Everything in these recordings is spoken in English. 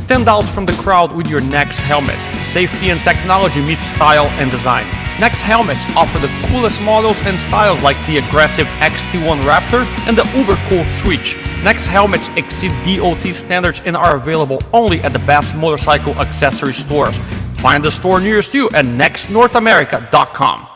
Stand out from the crowd with your Next helmet. Safety and technology meet style and design. Next helmets offer the coolest models and styles like the aggressive XT1 Raptor and the uber cool Switch. Next helmets exceed DOT standards and are available only at the best motorcycle accessory stores. Find the store nearest you at nextnorthamerica.com.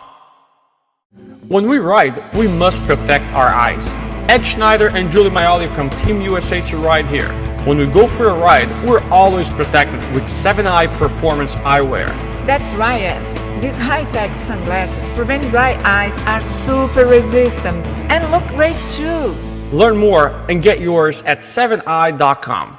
When we ride, we must protect our eyes. Ed Schneider and Julie Maioli from Team USA2RIDE here. When we go for a ride, we're always protected with 7-Eye Performance Eyewear. That's right, Ed. These high-tech sunglasses prevent dry eyes, are super resistant, and look great too. Learn more and get yours at 7eye.com.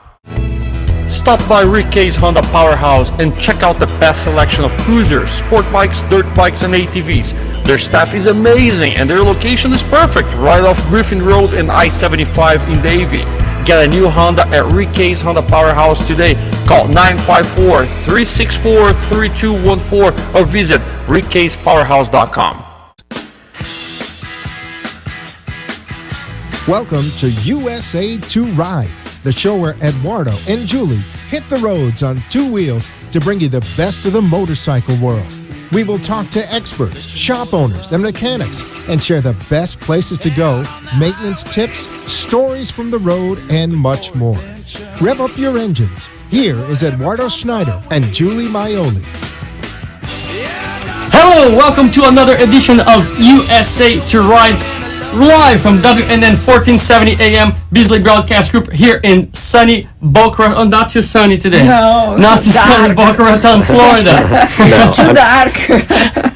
Stop by Rick K's Honda Powerhouse and check out the best selection of cruisers, sport bikes, dirt bikes, and ATVs. Their staff is amazing and their location is perfect, right off Griffin Road and I-75 in Davie. Get a new Honda at Rick K's Honda Powerhouse today. Call 954-364-3214 or visit rickkspowerhouse.com. Welcome to USA2RIDE, the show where Eduardo and Julie hit the roads on two wheels to bring you the best of the motorcycle world. We will talk to experts, shop owners, and mechanics and share the best places to go, maintenance tips, stories from the road, and much more. Rev up your engines. Here is Eduardo Schneider and Julie Maioli. Hello, welcome to another edition of USA to Ride, live from WNN 1470 AM Beasley Broadcast Group here in sunny Boca Raton. Oh, not too sunny today. No, not too sunny Boca Raton, Florida. No, too dark.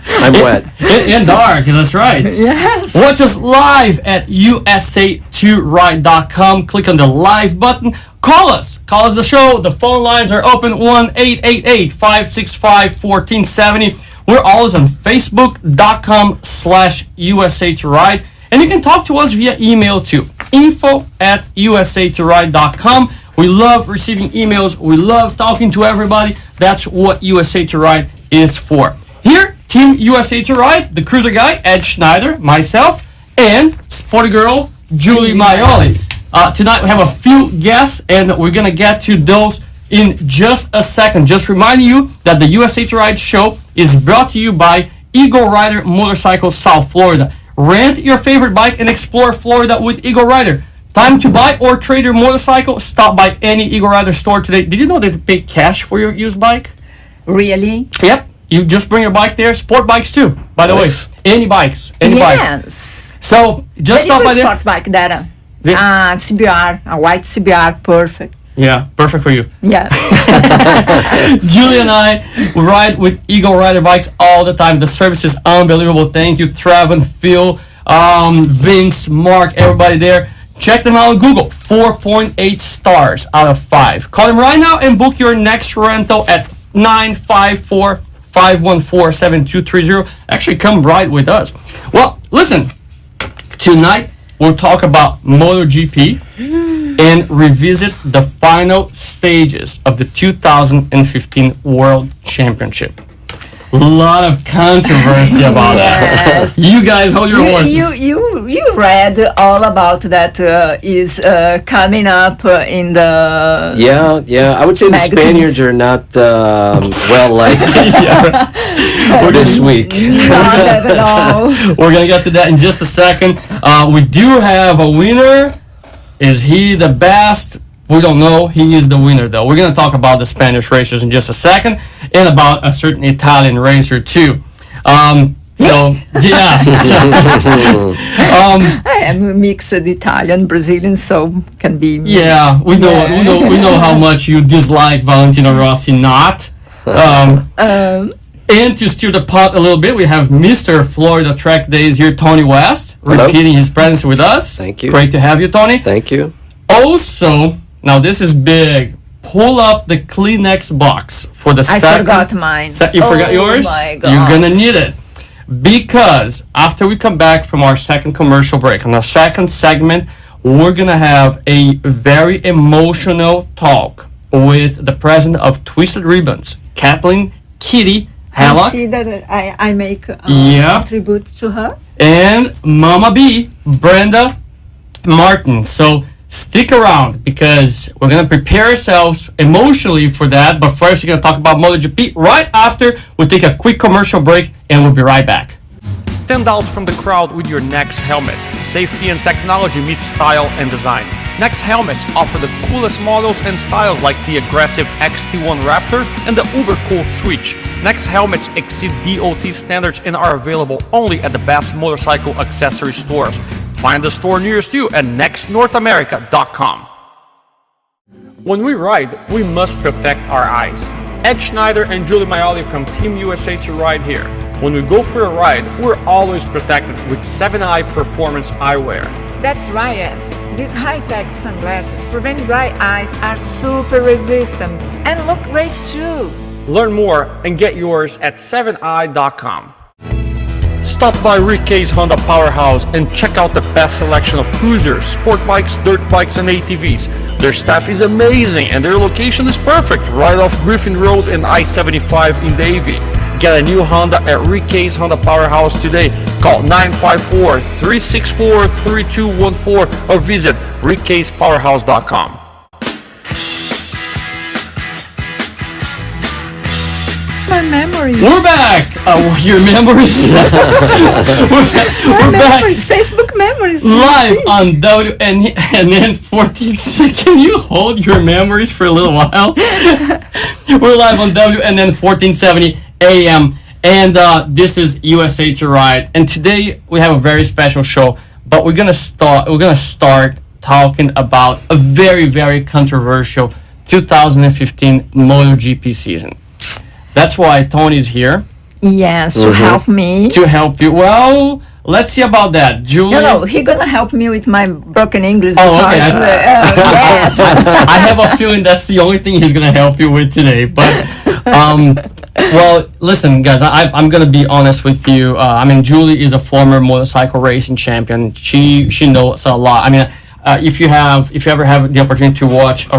I'm wet. And dark, that's right. Yes. Watch us live at USA2RIDE.com. Click on the live button. Call us the show. The phone lines are open 1-888-565-1470. We're always on Facebook.com/USA2RIDE. And you can talk to us via email to info@USA2RIDE.com. We love receiving emails. We love talking to everybody. That's what USA2RIDE is for. Here, Team USA2RIDE, the cruiser guy, Ed Schneider, myself, and Sporty Girl, Julie Maioli. Tonight we have a few guests, and we're going to get to those in just a second. Just reminding you that the USA2RIDE show is brought to you by Eagle Rider Motorcycles, South Florida. Rent your favorite bike and explore Florida with Eagle Rider. Time to buy or trade your motorcycle? Stop by any Eagle Rider store today. Did you know they pay cash for your used bike? Really? Yep. You just bring your bike there. Sport bikes too, by the way. Any bikes. Any bikes. Yes. So just stop by there. What is a sport bike, Dara? CBR, a white CBR, perfect. Yeah, perfect for you. Yeah. Julie and I ride with Eagle Rider bikes all the time. The service is unbelievable. Thank you, Travan, Phil, Vince, Mark, everybody there. Check them out on Google. 4.8 stars out of 5. Call them right now and book your next rental at 954-514-7230. Actually, come ride with us. Well, listen. Tonight, we'll talk about MotoGP and revisit the final stages of the 2015 World Championship. A lot of controversy about that. You guys hold your horses. You read all about that is coming up in the Yeah. I would say magazines. the Spaniards are not well liked this week. Not at all. We're going to get to that in just a second. We do have a winner. Is he the best? We don't know. He is the winner, though. We're going to talk about the Spanish racers in just a second and about a certain Italian racer, too. Yeah. I am mixed Italian, Brazilian, so can be. Yeah, we know how much you dislike Valentino Rossi. Not. And to steer the pot a little bit, we have Mr. Florida Track Days here, Tony West, repeating his presence with us. Thank you. Great to have you, Tony. Thank you. Also, now this is big. Pull up the Kleenex box for the second. I forgot mine. You forgot yours? Oh my God. You're gonna need it. Because after we come back from our second commercial break, on our second segment, we're gonna have a very emotional talk with the president of Twisted Ribbons, Kathleen Kitty Hallock. You see that I make a tribute to her? And Momma B, Brenda Martin. So stick around because we're going to prepare ourselves emotionally for that. But first, we're going to talk about MotoGP right after we take a quick commercial break, and we'll be right back. Stand out from the crowd with your Next helmet. Safety and technology meet style and design. Next helmets offer the coolest models and styles like the aggressive XT1 Raptor and the uber cool Switch. Next helmets exceed DOT standards and are available only at the best motorcycle accessory stores. Find the store nearest you at nextnorthamerica.com. When we ride, we must protect our eyes. Ed Schneider and Julie Maioli from Team USA2RIDE here. When we go for a ride, we're always protected with 7-Eye Performance eyewear. That's right, Ed. These high-tech sunglasses prevent dry eyes, are super resistant, and look great too. Learn more and get yours at 7eye.com. Stop by Rick K's Honda Powerhouse and check out the best selection of cruisers, sport bikes, dirt bikes, and ATVs. Their staff is amazing and their location is perfect, right off Griffin Road and I-75 in Davie. Get a new Honda at Rick K's Honda Powerhouse today. Call 954-364-3214 or visit rickkspowerhouse.com. My memories. We're back! Your memories? we're back. Memories, Facebook memories. Live on WNN 14. Can you hold your memories for a little while? We're live on WNN 1470 AM, and this is USA2RIDE. And today we have a very special show, but we're gonna start talking about a very, very controversial 2015 MotoGP season. That's why Tony's here. Yes, to help me. To help you. Well, let's see about that. Julie? No, he's gonna help me with my broken English Oh, okay. because yes. I have a feeling that's the only thing he's gonna help you with today. But well, listen, guys, I'm gonna be honest with you. I mean, Julie is a former motorcycle racing champion. She knows a lot. I mean, if you ever have the opportunity to watch a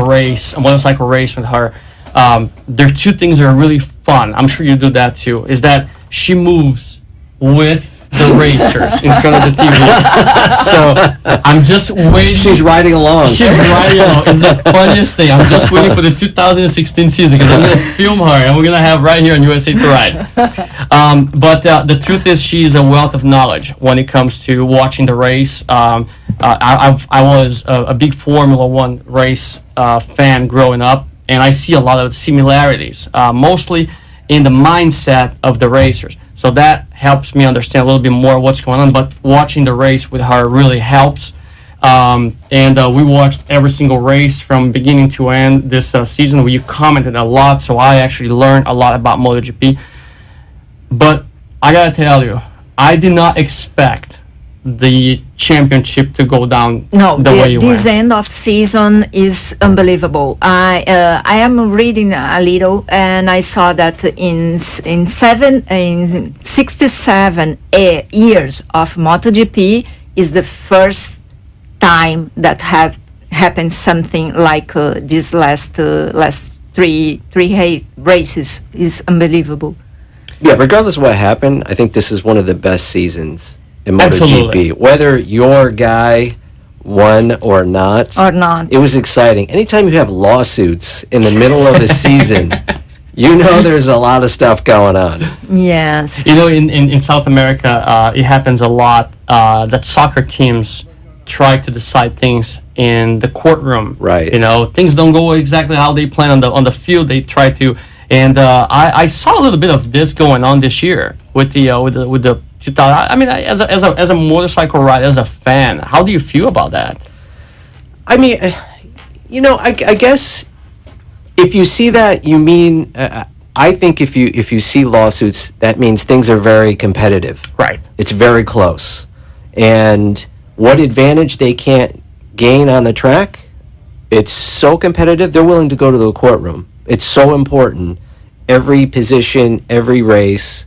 motorcycle race with her, there are two things that are really fun. I'm sure you do that too. Is that she moves with the racers in front of the TV. So I'm just waiting. She's riding along. She's riding along. It's the funniest thing. I'm just waiting for the 2016 season because I'm going to film her and we're going to have right here on USA2RIDE. But the truth is she's a wealth of knowledge when it comes to watching the race. I was a big Formula One race fan growing up. And I see a lot of similarities, mostly in the mindset of the racers. So that helps me understand a little bit more what's going on. But watching the race with her really helps. And we watched every single race from beginning to end this season. You commented a lot, so I actually learned a lot about MotoGP. But I gotta tell you, I did not expect the championship to go down the way you this went. end of season is unbelievable. I am reading a little and I saw that in 67 years of MotoGP is the first time that have happened something like this last three races is unbelievable. Yeah, regardless of what happened, I think this is one of the best seasons in MotoGP. Absolutely. Whether your guy won or not, it was exciting. Anytime you have lawsuits in the middle of the season, you know there's a lot of stuff going on. Yes. You know, in South America, it happens a lot that soccer teams try to decide things in the courtroom. Right. You know, things don't go exactly how they plan on the field. They try to, and I saw a little bit of this going on this year with the 2000. I mean, as a motorcycle rider, as a fan, how do you feel about that? I mean, you know, I guess if you see that, you mean. I think if you see lawsuits, that means things are very competitive. Right. It's very close, and what advantage they can't gain on the track, it's so competitive. They're willing to go to the courtroom. It's so important. Every position, every race.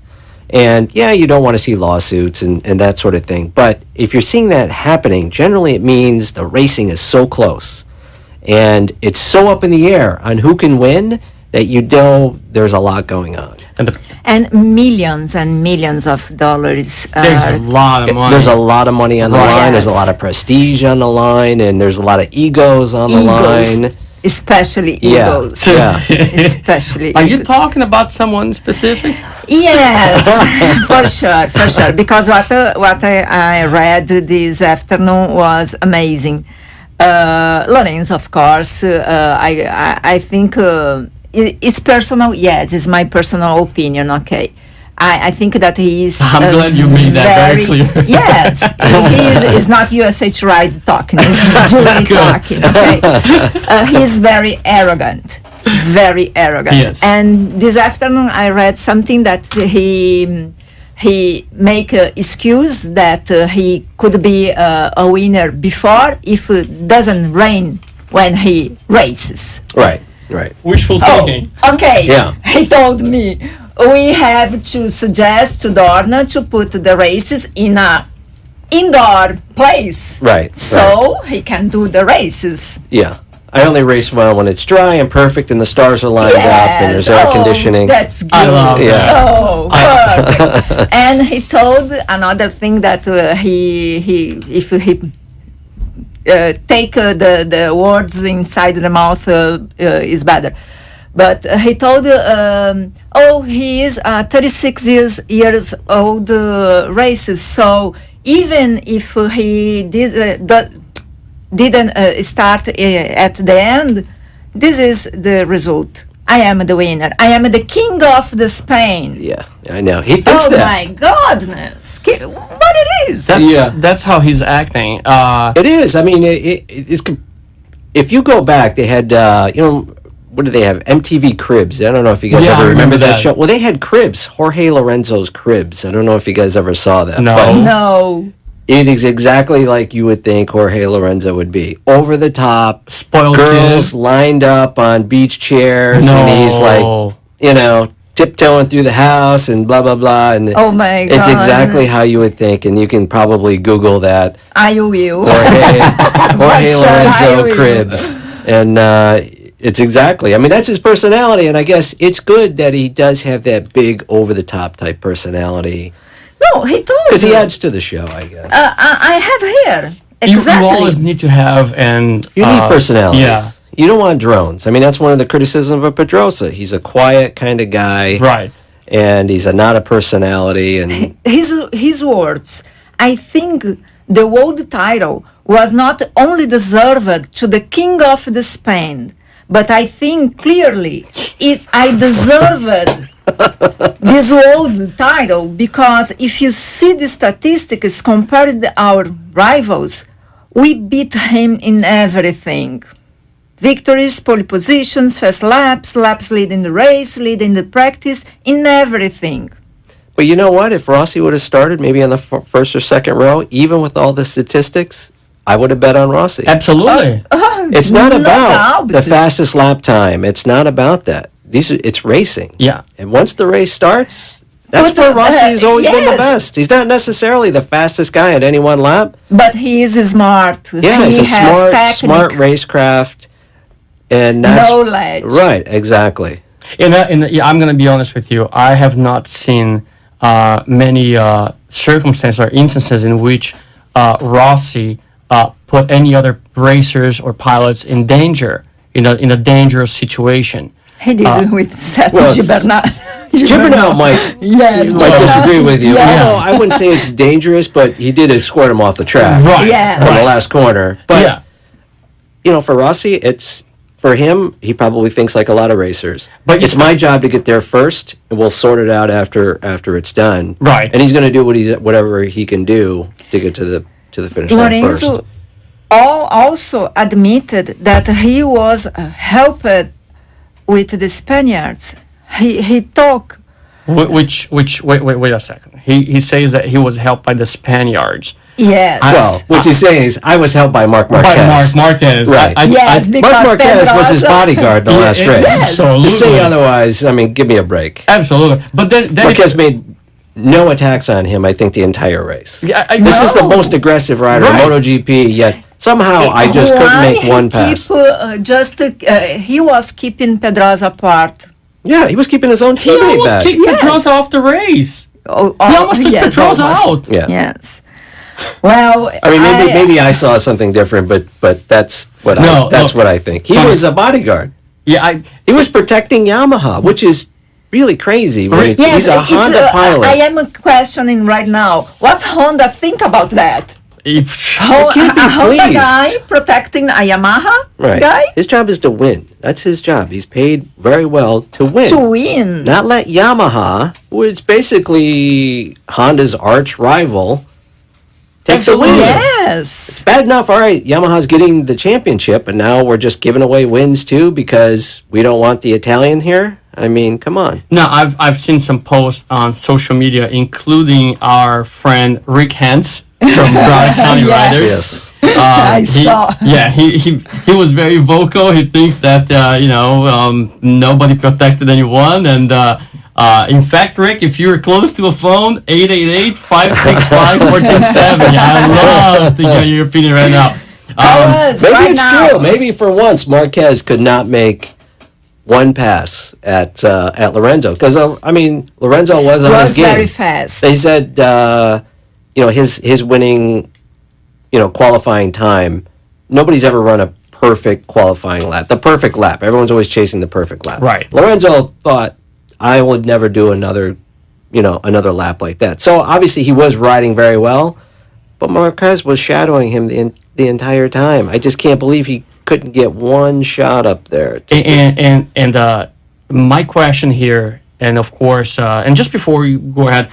And yeah, you don't want to see lawsuits and that sort of thing. But if you're seeing that happening, generally it means the racing is so close. And it's so up in the air on who can win that you know there's a lot going on. And millions of dollars. There's a lot of money. There's a lot of money on the Right. line. There's a Yes. lot of prestige on the line, and there's a lot of egos on the line. Especially Yeah, egos. yeah. Especially Are you egos. talking about someone specific? Yes, for sure. Because what I read this afternoon was amazing. Lorenzo, of course, I think it's personal. Yes, it's my personal opinion. Okay. I think that he is. I'm glad you made that very clear. Yes, he is not USA2RIDE talking. It's Julie talking. Okay, he's very arrogant. Very arrogant. Yes. And this afternoon I read something that he make a excuse that he could be a winner before if it doesn't rain when he races. Right. Wishful thinking. Okay. Yeah. He told me we have to suggest to Dorna to put the races in a indoor place. Right. So he can do the races. Yeah. I only race well when it's dry and perfect and the stars are lined up and there's air conditioning. That's good. I love Yeah. that. Oh, perfect. And he told another thing that if he take the words inside the mouth is better. But he told, he is 36 years old races. So even if he didn't start at the end, this is the result. I am the winner. I am the king of the Spain. Yeah, I know. He thinks Oh that. my goodness! What it is? That's how he's acting. It is. I mean, it's. If you go back, they had, what did they have? MTV Cribs. I don't know if you guys Yeah, I ever remember remember that that. show. Well, they had Cribs, Jorge Lorenzo's Cribs. I don't know if you guys ever saw that. No. but No. it is exactly like you would think Jorge Lorenzo would be. Over the top, Spoiled girls kid. lined up on beach chairs, and he's like, tiptoeing through the house and blah, blah, blah. And Oh my God. it's exactly how you would think, and you can probably Google that. I will. Jorge sure, I Lorenzo will. Cribs. And it's exactly, I mean, that's his personality, and I guess it's good that he does have that big, over-the-top type personality. No, he told Because he me. adds to the show, I guess. I have here. You Exactly. always need to have an You need personalities. Yeah, You don't want drones. I mean, that's one of the criticisms of Pedrosa. He's a quiet kind of guy. right. And he's not a personality. And His words. I think the world title was not only deserved to the king of the Spain, but I think clearly I deserved this world title because if you see the statistics compared to our rivals, we beat him in everything. Victories, pole positions, fast laps, laps leading the race, leading the practice, in everything. but you know what? If Rossi would have started maybe on the first or second row, even with all the statistics, I would have bet on Rossi. Absolutely. It's not No about doubt. the fastest lap time. It's not about that. It's racing. Yeah. And once the race starts, that's But, where Rossi has always been the yes. best. He's not necessarily the fastest guy at any one lap. But he is smart. Yeah, he he's a has smart technique. racecraft. And that's Knowledge. right, exactly. I'm going to be honest with you. I have not seen many circumstances or instances in which Rossi put any other racers or pilots in danger, in a dangerous situation. He did with Seth well, Gibernat. Gibernat might Yes, might disagree with you. Yes. Although I wouldn't say it's dangerous, but he did escort him off the track Right. Yeah. on the Right. last corner. But Yeah. For Rossi, for him, he probably thinks like a lot of racers. But It's my job to get there first, and we'll sort it out after it's done. Right. And he's going to do whatever he can do to get to the finish line first. Lorenzo also admitted that he was helped with the Spaniards. He talked. Which wait a second. He says that he was helped by the Spaniards. Yes. Well, what he's saying is, I was helped by Mark Marquez. By Mark Marquez. Right. Yes, because Mark Marquez was his Pedrosa- bodyguard in the last race. Yes. To say otherwise, I mean, give me a break. Absolutely. But then Marquez made no attacks on him, I think, the entire race. Yeah, This is the No. most aggressive rider Right. in MotoGP, yet Somehow I just couldn't make he one pass. He was keeping Pedrosa apart. Yeah, he was keeping his own He teammate almost back. kicked Yes. Pedrosa off the race. He almost took Pedrosa out. Yeah. Yes. Well, I mean, maybe I saw something different, but that's what I think. He was a bodyguard. Yeah, He was protecting Yamaha, which is really crazy. When yes, he's a Honda pilot. I am questioning right now. What Honda think about that? if, can't be A Honda pleased. guy protecting a Yamaha Right. guy His job is to win. That's his job. He's paid very well to win. to win. Not let Yamaha, who is basically Honda's arch rival, take the win. Yes. Bad enough, all right, Yamaha's getting the championship, and now we're just giving away wins too because we don't want the Italian here? I mean, come on. no, I've seen some posts on social media, including our friend Rick Hens from Broward County Yes. Riders. Yes. I saw. Yeah, he was very vocal. He thinks that nobody protected anyone, and in fact, Rick, if you're close to a phone, 888-565-1470. I love to hear your opinion right now. Call us Maybe right it's now. true. Maybe for once Marquez could not make one pass at Lorenzo because Lorenzo was on his Was game. very fast. They said his winning qualifying time. Nobody's ever run a perfect qualifying lap. The perfect lap. Everyone's always chasing the perfect lap. Right. Lorenzo thought I would never do another lap like that. So obviously he was riding very well, but Marquez was shadowing him the entire time. I just can't believe he couldn't get one shot up there. And my question here, and of course, and just before you go ahead,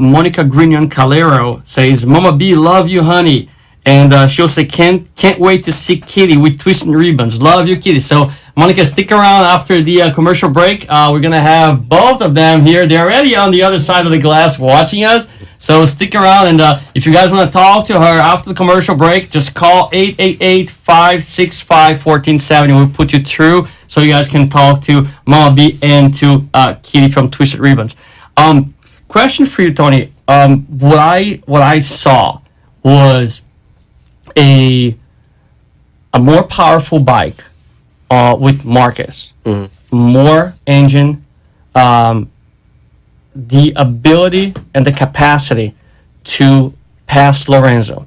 Monica Grignon Calero says, "Momma B, love you, honey," and she'll say, "Can't wait to see Kitty with twisting ribbons. Love you, Kitty." So Monica, stick around after the commercial break. We're gonna have both of them here. They're already on the other side of the glass watching us. So stick around, and if you guys want to talk to her after the commercial break, just call 888-565-1470. We'll put you through so you guys can talk to Momma B and to Kitty from Twisted Ribbons. Question for you, Tony. What I saw was a more powerful bike with Marcus, more engine, the ability and the capacity to pass Lorenzo.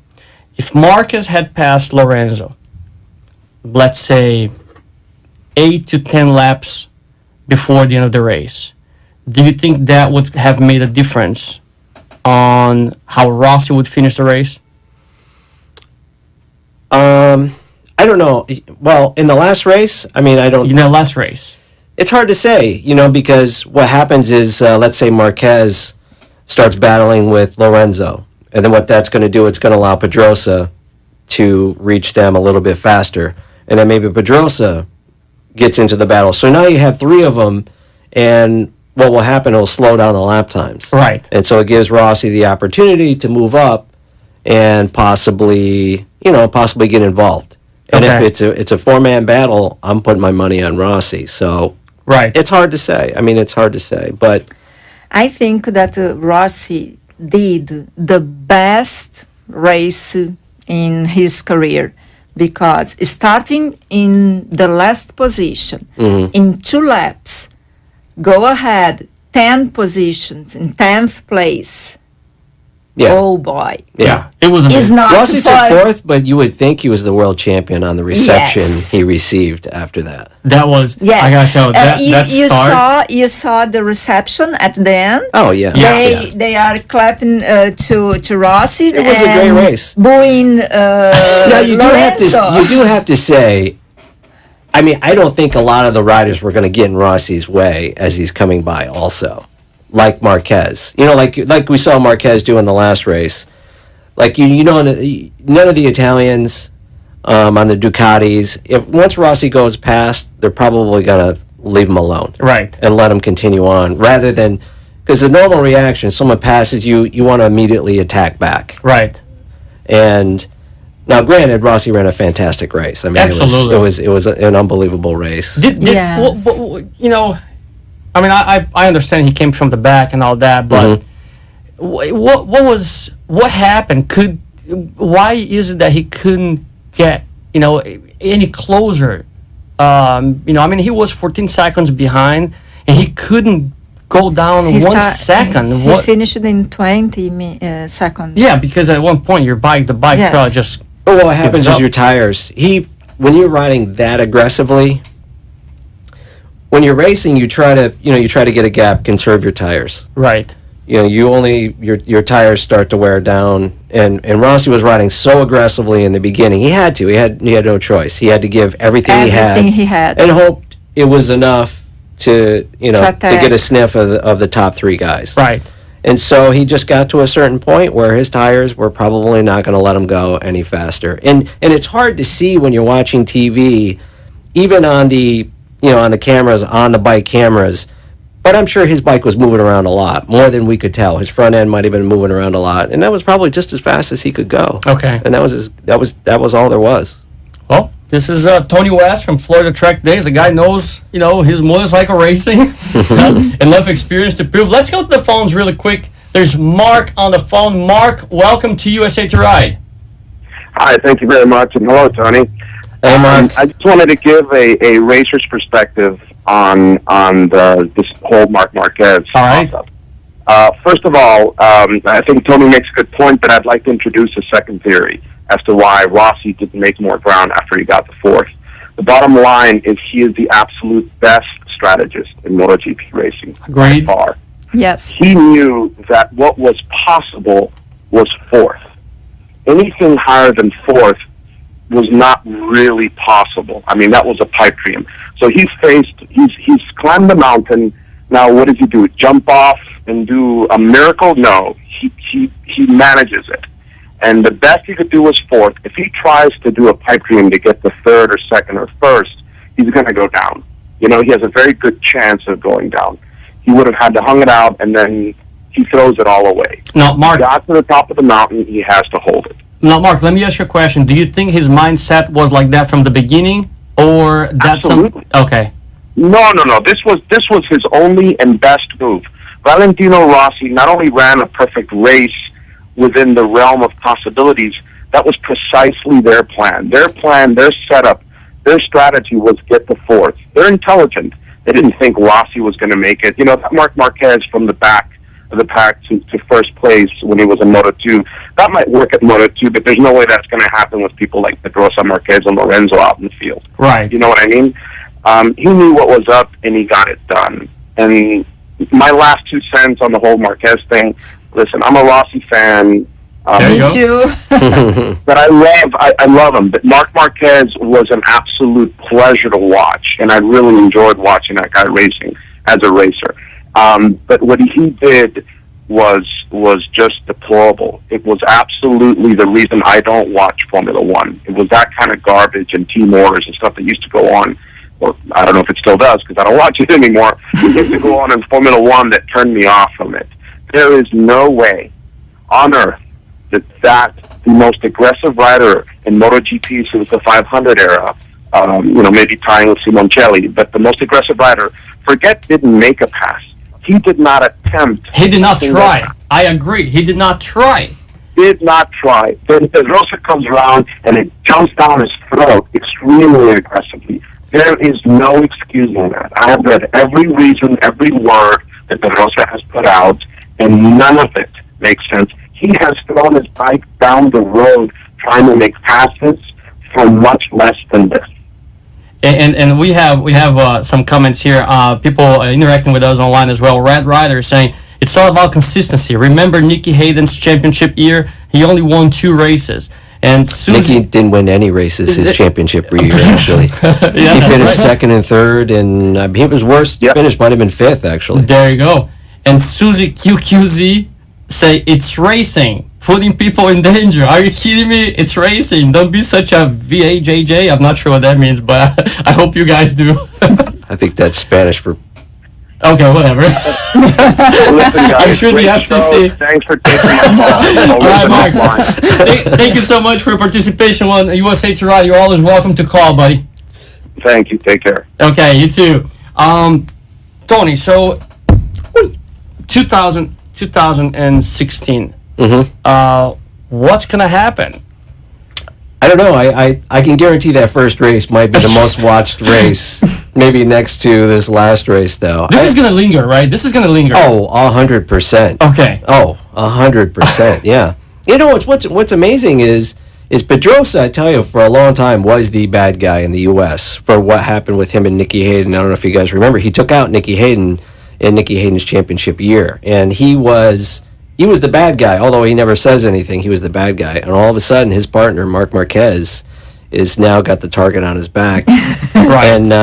If Marcus had passed Lorenzo, let's say 8 to 10 laps before the end of the race, do you think that would have made a difference on how Rossi would finish the race? I don't know. Well, in the last race, I mean, I don't. In the last race. It's hard to say, because what happens is, let's say Marquez starts battling with Lorenzo, and then what that's going to do, it's going to allow Pedrosa to reach them a little bit faster, and then maybe Pedrosa gets into the battle. So now you have three of them, and what will happen, it'll slow down the lap times. Right. And so it gives Rossi the opportunity to move up and possibly get involved. And Okay. if it's a four-man battle, I'm putting my money on Rossi. So Right. it's hard to say. It's hard to say, but I think that Rossi did the best race in his career because starting in the last position, in 2 laps, go ahead, 10 positions in 10th place. yeah. Oh boy. Yeah. It was Is amazing. not Rossi took for- fourth, but you would think he was the world champion on the reception Yes. he received after that. That was, Yes. I gotta tell you, that you start. you saw the reception at the end. Oh, yeah. Yeah. They are clapping to Rossi. It was a great and race. Booing Now, you Lorenzo. do have to say, I don't think a lot of the riders were going to get in Rossi's way as he's coming by also. Like Marquez. Like we saw Marquez do in the last race. Like, none of the Italians on the Ducatis, once Rossi goes past, they're probably going to leave him alone. Right. And let him continue on, rather than, because the normal reaction, someone passes you, you want to immediately attack back. Right. And now, granted, Rossi ran a fantastic race. Absolutely. It was an unbelievable race. Yes. I understand he came from the back and all that, but what happened? Why is it that he couldn't get, any closer. He was 14 seconds behind, and he couldn't go down He 1 second. He finished in 20 seconds. Yeah, because at one point the bike Yes. probably just. But what happens up. is your tires. When you're riding that aggressively, when you're racing, you try to get a gap, conserve your tires. Right. Your tires start to wear down, and Rossi was riding so aggressively in the beginning. He had no choice. He had to give everything he had, and hoped it was enough to get a sniff of the top three guys. Right. And so he just got to a certain point where his tires were probably not going to let him go any faster. And it's hard to see when you're watching TV, even on the cameras, on the bike cameras. But I'm sure his bike was moving around a lot, more than we could tell. His front end might have been moving around a lot, and that was probably just as fast as he could go. Okay. And that was all there was. Well, this is Tony West from Florida Track Days. The guy knows, his motorcycle racing, enough experience to prove. Let's go to the phones really quick. There's Mark on the phone. Mark, welcome to USA to Ride. Hi, thank you very much, and hello, Tony. Hey, Mark. I just wanted to give a racer's perspective on this whole Mark Marquez. All right. First of all, I think Tony makes a good point, but I'd like to introduce a second theory as to why Rossi didn't make more ground after he got the fourth. The bottom line is he is the absolute best strategist in MotoGP racing. Agreed. By far. Yes. He knew that what was possible was fourth. Anything higher than fourth was not really possible. I mean, that was a pipe dream. So he's climbed the mountain. Now, what does he do? Jump off and do a miracle? No, he manages it. And the best he could do was fourth. If he tries to do a pipe dream to get the third or second or first, he's going to go down. He has a very good chance of going down. He would have had to hung it out, and then he throws it all away. Now, Mark. He got to the top of the mountain, he has to hold it. Now, Mark, let me ask you a question. Do you think his mindset was like that from the beginning, or that's Absolutely. Okay. No. This was his only and best move. Valentino Rossi not only ran a perfect race within the realm of possibilities, that was precisely their plan. Their plan, their setup, their strategy was get the fourth. They're intelligent. They didn't think Rossi was going to make it. That Mark Marquez from the back of the pack to first place when he was in Moto2, that might work at Moto2, but there's no way that's going to happen with people like Pedrosa, Marquez, and Lorenzo out in the field. Right. You know what I mean? He knew what was up, and he got it done. And my last 2 cents on the whole Marquez thing, listen, I'm a Rossi fan. There you Me go. too. But I love him. But Mark Marquez was an absolute pleasure to watch, and I really enjoyed watching that guy racing as a racer. But what he did was just deplorable. It was absolutely the reason I don't watch Formula One. It was that kind of garbage and team orders and stuff that used to go on. Or I don't know if it still does because I don't watch it anymore. It used to go on in Formula One that turned me off from it. There is no way on earth that the most aggressive rider in MotoGP since the 500 era, maybe tying with Simoncelli, but the most aggressive rider, didn't make a pass. He did not attempt. He did not try. I agree. He did not try. Did not try. Then Pedrosa comes around and it jumps down his throat extremely aggressively. There is no excusing that. I have read every reason, every word that Pedrosa has put out, and none of it makes sense. He has thrown his bike down the road trying to make passes for much less than this. And we have some comments here. People interacting with us online as well. Red Rider saying it's all about consistency. Remember Nicky Hayden's championship year? He only won 2 races. And Susie, Nicky didn't win any races his championship year, actually. Yeah, he finished right. 2nd and 3rd, and his worst finish might have been 5th, actually. There you go. And Susie QQZ say it's racing, putting people in danger. Are you kidding me? It's racing. Don't be such a VAJJ. I'm not sure what that means, but I hope you guys do. I think that's Spanish for... Okay, whatever. Listen, guys, I'm sure the great FCC. show. Thanks for taking my call. All right, Mark. Thank you so much for your participation on USA to Ride. You're always welcome to call, buddy. Thank you. Take care. Okay, you too. Tony, so 2016. Mm-hmm. What's gonna happen? I don't know. I can guarantee that first race might be the most watched race, maybe next to this last race, though. This is gonna linger, right? This is gonna linger. Oh, 100%. Okay. Oh, 100%. Yeah. You know what's amazing is Pedrosa, I tell you, for a long time was the bad guy in the U.S. for what happened with him and Nicky Hayden. I don't know if you guys remember. He took out Nicky Hayden in Nicky Hayden's championship year, and he was the bad guy. Although he never says anything, he was the bad guy. And all of a sudden, his partner Marc Marquez is now got the target on his back. Right. And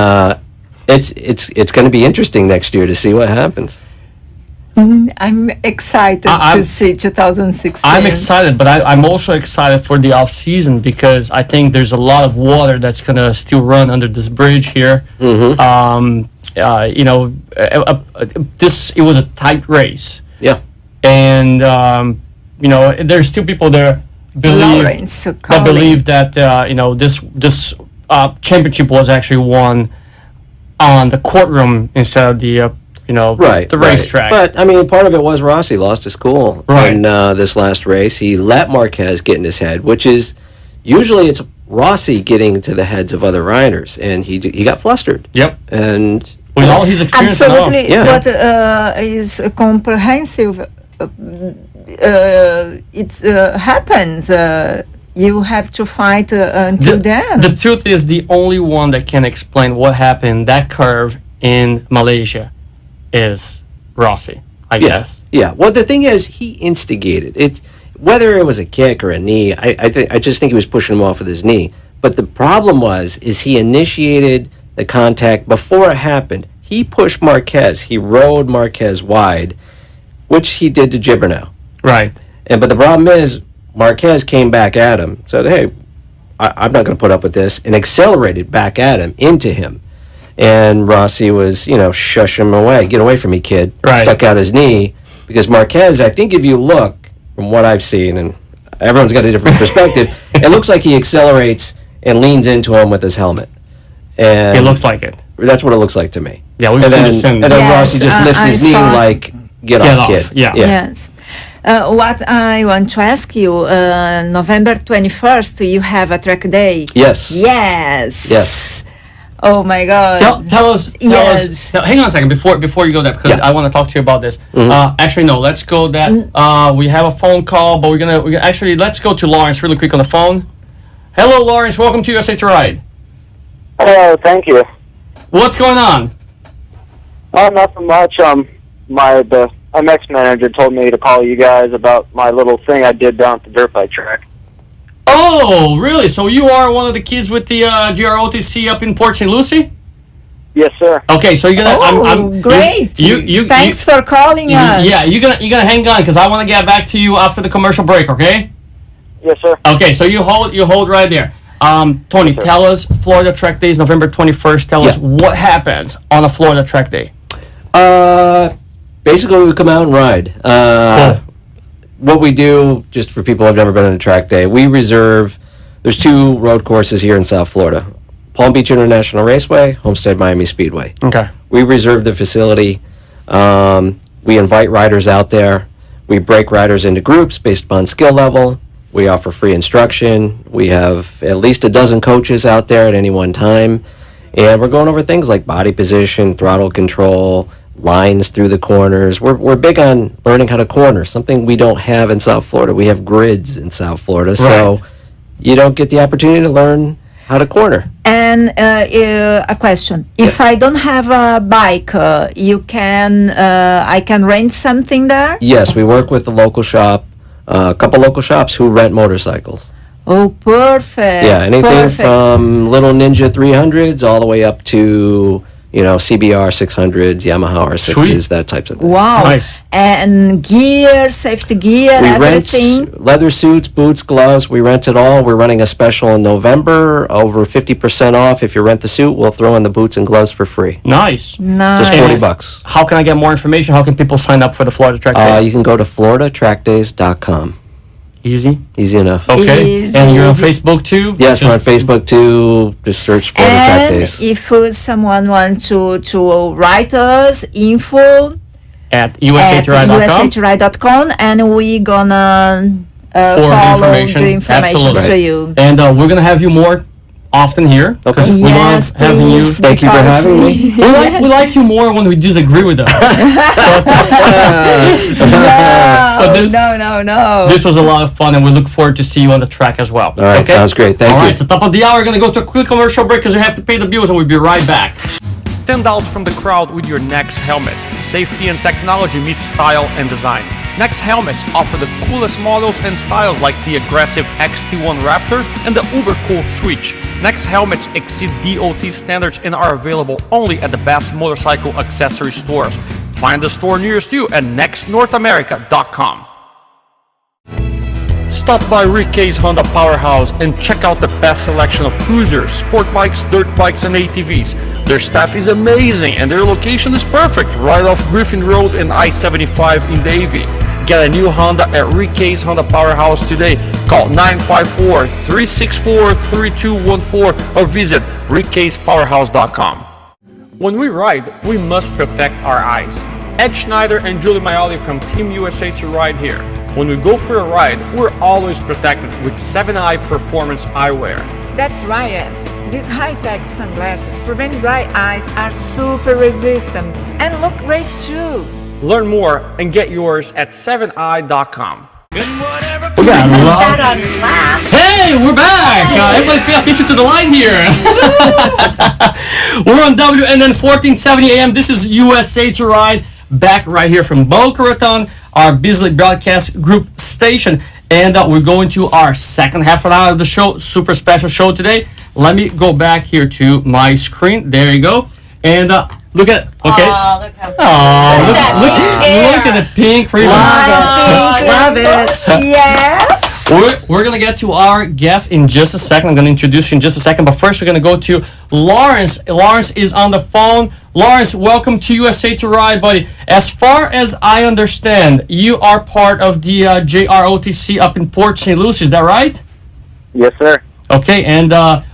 it's going to be interesting next year to see what happens. I'm excited to see 2016. I'm excited, but I'm also excited for the off season because I think there's a lot of water that's gonna still run under this bridge here. Mm-hmm. It was a tight race. Yeah. And there's still people there that believe that this championship was actually won on the courtroom instead of the the racetrack. But I mean, part of it was Rossi lost his cool in this last race. He let Marquez get in his head, which is usually it's Rossi getting to the heads of other riders, and he got flustered. Yep. And with all his experience, absolutely. What is comprehensive. It happens. You have to fight until then. The truth is, the only one that can explain what happened that curve in Malaysia is Rossi, I guess. Yeah. Well, the thing is, he instigated it. Whether it was a kick or a knee, I just think he was pushing him off with his knee. But the problem is he initiated the contact before it happened. He pushed Marquez. He rode Marquez wide, which he did to Gibbernow. Right. But the problem is, Marquez came back at him, said, "Hey, I'm not going to put up with this," and accelerated back at him, into him. And Rossi was, shush him away. Get away from me, kid. Right. Stuck out his knee. Because Marquez, I think if you look, from what I've seen, and everyone's got a different perspective, it looks like he accelerates and leans into him with his helmet. And it looks like it. That's what it looks like to me. Yeah, we've seen this. And then Rossi just lifts his knee like, get off, kid. Yeah. Yes. What I want to ask you, November 21st, you have a track day. Yes. Yes. Oh my God! Tell us. Hang on a second before you go there, because I want to talk to you about this. Mm-hmm. Actually, no. Let's go. We have a phone call, but we're gonna actually let's go to Lawrence really quick on the phone. Hello, Lawrence. Welcome to USA to Ride. Hello. Thank you. What's going on? Nothing much. The MX manager told me to call you guys about my little thing I did down at the dirt bike track. Oh, really? So you are one of the kids with the GROTC up in Port St. Lucie? Yes, sir. Okay, so you're gonna. Great! Thanks for calling us. Yeah, you're gonna hang on because I want to get back to you after the commercial break. Okay? Yes, sir. Okay, so you hold right there. Tony, yes, tell us Florida Track Day is November 21st. Tell us what happens on a Florida Track Day. Basically, we come out and ride. Cool. What we do, just for people who have never been on a track day, we reserve, there's 2 road courses here in South Florida. Palm Beach International Raceway, Homestead Miami Speedway. Okay. We reserve the facility. We invite riders out there. We break riders into groups based upon skill level. We offer free instruction. We have at least a dozen coaches out there at any one time. And we're going over things like body position, throttle control, lines through the corners. We're big on learning how to corner, something we don't have in South Florida. We have grids in South Florida, so you don't get the opportunity to learn how to corner. And a question: if I don't have a bike, I can rent something there? Yes, we work with the local shop, a couple local shops who rent motorcycles. Oh, perfect. Yeah, anything from little Ninja 300s all the way up to CBR 600s, Yamaha R6s, that type of thing. Wow. Nice. And gear, safety gear, everything. Rent leather suits, boots, gloves. We rent it all. We're running a special in November, over 50% off. If you rent the suit, we'll throw in the boots and gloves for free. Nice. Just $40. How can I get more information? How can people sign up for the Florida Track Day? You can go to floridatrackdays.com. Easy enough. Okay. Easy. And you're on Facebook too? Yes, we're on Facebook too. Just search Florida Track Days. If someone wants to write us, info at USA2RIDE.com. USA2RIDE.com, and we gonna follow the information Absolutely. to you. And we're gonna have you more often here because we Yes, love having you. please. Thank you for because- having me. We like you more when we disagree with us. No. This was a lot of fun, and we look forward to see you on the track as well. All right, sounds great. Thank All you. right, so top of the hour, we're gonna go to a quick commercial break because we have to pay the bills, and we'll be right back. Stand out from the crowd with your Next helmet. Safety and technology meet style and design. Next helmets offer the coolest models and styles like the aggressive XT1 Raptor and the uber cool Switch. Next helmets exceed DOT standards and are available only at the best motorcycle accessory stores. Find the store nearest you at nextnorthamerica.com. Stop by Rick K's Honda Powerhouse and check out the best selection of cruisers, sport bikes, dirt bikes, and ATVs. Their staff is amazing and their location is perfect, right off Griffin Road and I-75 in Davie. Get a new Honda at Rick K's Honda Powerhouse today. Call 954-364-3214 or visit rickkspowerhouse.com. When we ride, we must protect our eyes. Ed Schneider and Julie Maioli from Team USA2RIDE here. When we go for a ride, we're always protected with 7-Eye Performance Eyewear. That's right, Ed. These high-tech sunglasses prevent dry eyes, are super resistant, and look great too. Learn more and get yours at 7eye.com. We got a lot. Hey, we're back! Everybody pay attention to the line here. We're on WNN 1470 AM. This is USA2RIDE, back right here from Boca Raton, our Beasley Broadcast Group station. And we're going to our second half an hour of the show. Super special show today. Let me go back here to my screen. There you go. And look at it. Okay. Oh, look how Look at the pink ribbon. Love it. Yes. We're going to get to our guest in just a second. I'm going to introduce you in just a second. But first, we're going to go to Lawrence. Lawrence is on the phone. Lawrence, welcome to USA2RIDE, buddy. As far as I understand, you are part of the JROTC up in Port St. Lucie. Is that right? Yes, sir. Okay, and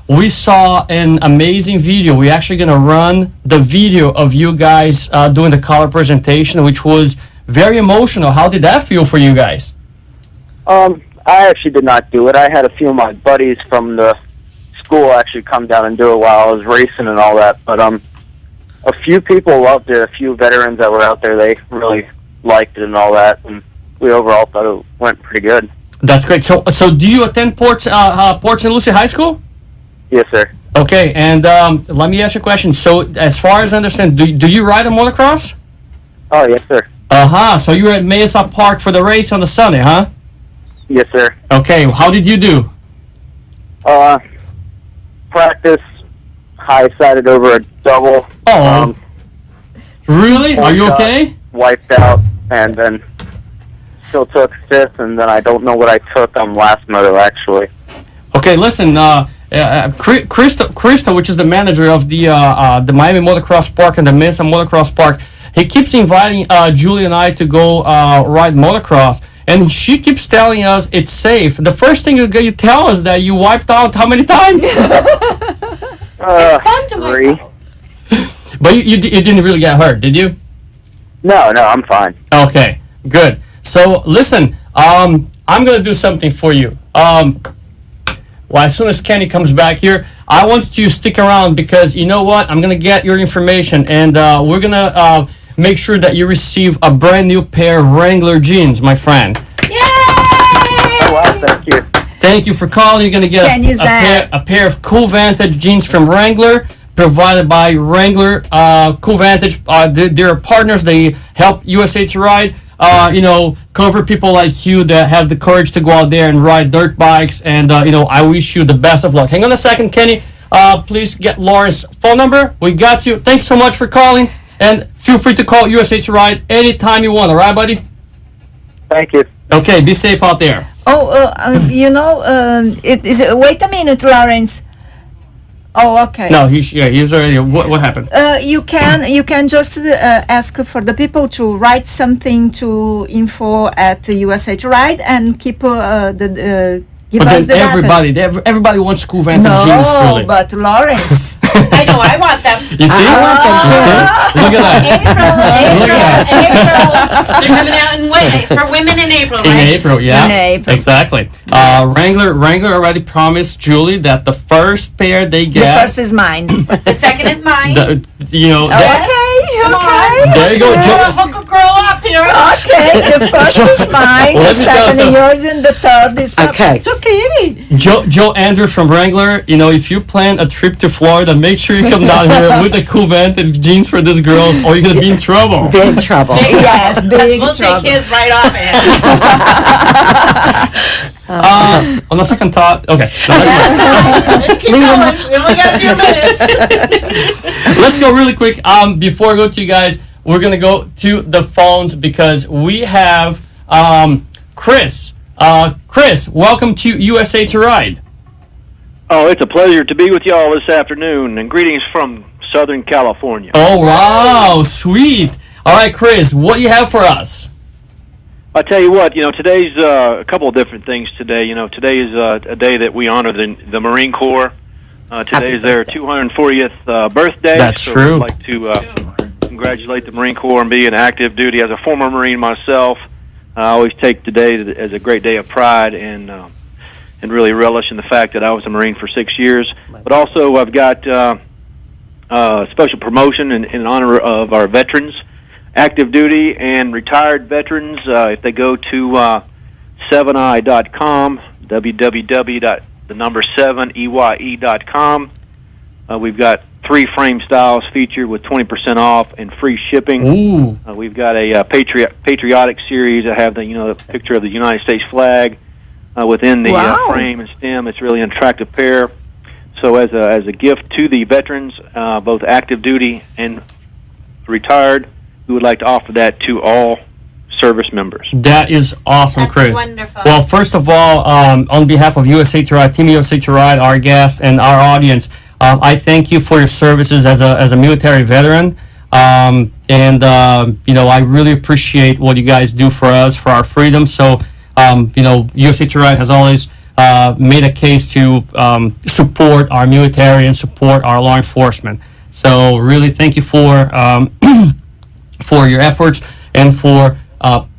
we saw an amazing video. We're actually going to run the video of you guys doing the color presentation, which was very emotional. How did that feel for you guys? I actually did not do it. I had a few of my buddies from the school actually come down and do it while I was racing and all that. But a few people loved it. A few veterans that were out there, they really liked it and all that. And we overall thought it went pretty good. That's great. So do you attend Port St. Lucie High School? Yes, sir. Okay, and let me ask you a question. So as far as I understand, do you ride a motocross? Oh, yes, sir. So you were at Mesa Park for the race on the Sunday, huh? Yes, sir. Okay, how did you do? Practice high-sided over a double. Really? Are you one shot, okay? Wiped out, and then still took fifth, and then I don't know what I took on last moto, actually. Okay, listen, Krista, which is the manager of the Miami Motocross Park and the Mesa Motocross Park, he keeps inviting Julie and I to go ride motocross, and she keeps telling us it's safe. The first thing you tell us that you wiped out how many times? Three. But you didn't really get hurt, did you? No, I'm fine. Okay, good. So listen, I'm gonna do something for you. Well, as soon as Kenny comes back here, I want you to stick around because you know what? I'm gonna get your information, and we're gonna make sure that you receive a brand new pair of Wrangler jeans, my friend. Yay! Oh, wow, thank you. Thank you for calling. You're gonna get a pair of Cool Vantage jeans from Wrangler, provided by Wrangler. Cool Vantage, they're partners. They help USA2RIDE. Cover people like you that have the courage to go out there and ride dirt bikes. And, I wish you the best of luck. Hang on a second, Kenny. Please get Lauren's phone number. We got you. Thanks so much for calling. And feel free to call USA2RIDE anytime you want. All right, buddy? Thank you. Okay, be safe out there. Wait a minute, Lawrence. Oh, okay. No, he's already. What happened? You can just ask for the people to write something to info at USA2RIDE and Give But us then the data. everybody wants cool vent and jeans, No, Julie. but Lawrence. I know, I want them. You see? I want them You see? Look at that. April. They're coming out in for women in April, In right? April, yeah. In April. Exactly. Wrangler already promised Julie that the first pair they The get, first is mine. The second is mine. that- Come Okay. there you go, We're Joe. gonna hook a girl up here. Okay, the first is mine, Let the me tell second you is yours, and the third is from Okay. Kitty. Joe Andrews from Wrangler, if you plan a trip to Florida, make sure you come down here with the cool vantage jeans for these girls, or you're gonna be in trouble. Big trouble. Yes, big We'll trouble. take his right off it. On the second thought, okay. Let's keep going. We only got a few minutes. Let's go really quick. Before I go to you guys, we're gonna go to the phones because we have Chris. Chris, welcome to USA to Ride. Oh, it's a pleasure to be with y'all this afternoon, and greetings from Southern California. Oh wow, sweet. All right, Chris, what you have for us? I tell you what, today's a couple of different things today. Today is a day that we honor the Marine Corps. Today is their 240th birthday. That's so true. I'd like to congratulate the Marine Corps on being active duty. As a former Marine myself, I always take today as a great day of pride and really relish in the fact that I was a Marine for 6 years. But also, I've got a special promotion in honor of our veterans, active duty and retired veterans. If they go to 7i.com, www.7eye.com, we've got 3 frame styles featured with 20% off and free shipping. Ooh. We've got a patriotic series that have the picture of the United States flag within the Wow. frame and stem. It's really an attractive pair. So as a gift to the veterans, both active duty and retired, we would like to offer that to all service members. That is awesome, That's Chris. wonderful. Well, first of all, on behalf of USA to Ride, Team USA to Ride, our guests and our audience, I thank you for your services as a military veteran. I really appreciate what you guys do for us, for our freedom. So, USA to Ride has always made a case to support our military and support our law enforcement. So, really, thank you for for your efforts and for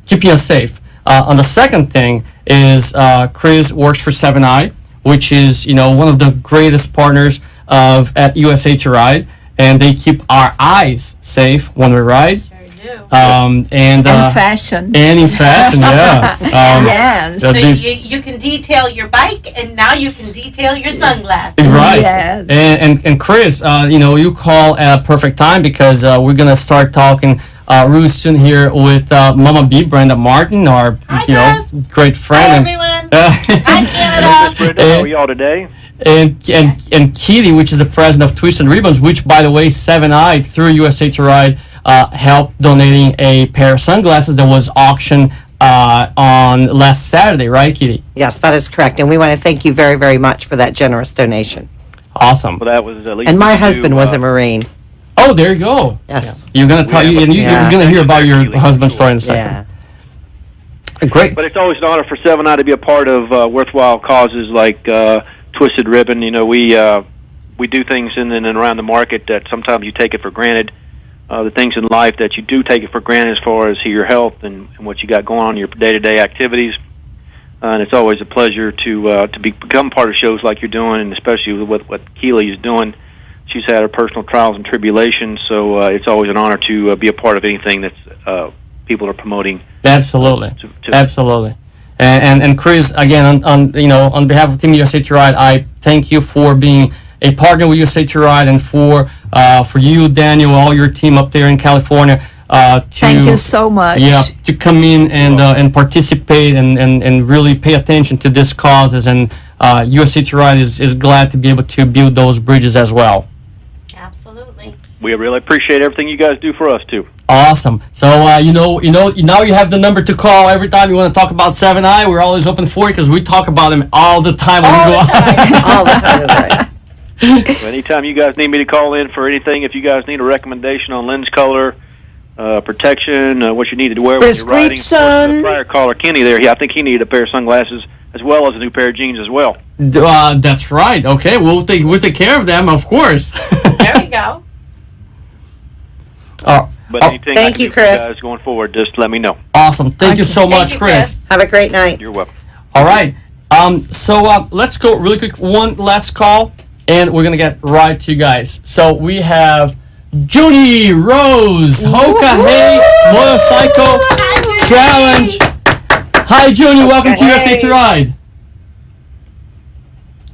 keeping us safe. On the second thing is Chris works for 7i, which is one of the greatest partners at USA to Ride, and they keep our eyes safe when we ride. Sure do. And fashion. and in fashion, yeah. Yes. So the- you can detail your bike, and now you can detail your sunglasses. Right. Yes. And Chris, you call at a perfect time because we're gonna start talking really soon here with Momma B, Brenda Martin, our Hi, guys. great Hi, friend. everyone. And, Hi, Canada. Brenda, how are y'all today? and Kitty, which is the president of Twisted Ribbons, which, by the way, 7i through USA to Ride helped donating a pair of sunglasses that was auctioned on last Saturday, right, Kitty? Yes, that is correct. And we want to thank you very, very much for that generous donation. Awesome. Well, that was at least. And my husband was a Marine. Oh, there you go. Yes. You're gonna tell you, and you're gonna hear about your husband's story in a Yeah. second. Great. But it's always an honor for 7i to be a part of worthwhile causes like Twisted Ribbon. We do things in and around the market that sometimes you take it for granted. The things in life that you do take it for granted as far as your health and what you got going on in your day-to-day activities. And it's always a pleasure to become part of shows like you're doing, and especially with what Keely is doing. She's had her personal trials and tribulations, so it's always an honor to be a part of anything that's people are promoting. Absolutely. Absolutely. And Chris, again, on behalf of Team USA to Ride, I thank you for being a partner with USA to Ride, and for you, Daniel, all your team up there in California. Thank you so much. Yeah, to come in and participate and really pay attention to these causes. And USA to Ride is glad to be able to build those bridges as well. Absolutely. We really appreciate everything you guys do for us, too. Awesome. So now you have the number to call every time you want to talk about 7i. We're always open for it because we talk about them all the time when we go out. All the time is right. So anytime you guys need me to call in for anything, if you guys need a recommendation on lens color, protection, what you need to wear when you're riding. Prescription. The prior caller, Kenny, there, I think he needed a pair of sunglasses. as well as a new pair of jeans as well. That's right. Okay, we'll take care of them, of course. There we go. But anything I thank can you, do for you Chris. guys going forward, just let me know. Awesome. Thank you so much, you, Chris. Have a great night. You're welcome. All right. So let's go really quick. One last call, and we're gonna get right to you guys. So we have Junie Rose, Hoka Hey Motorcycle Challenge. Hi, Junie. Welcome to USA to Ride.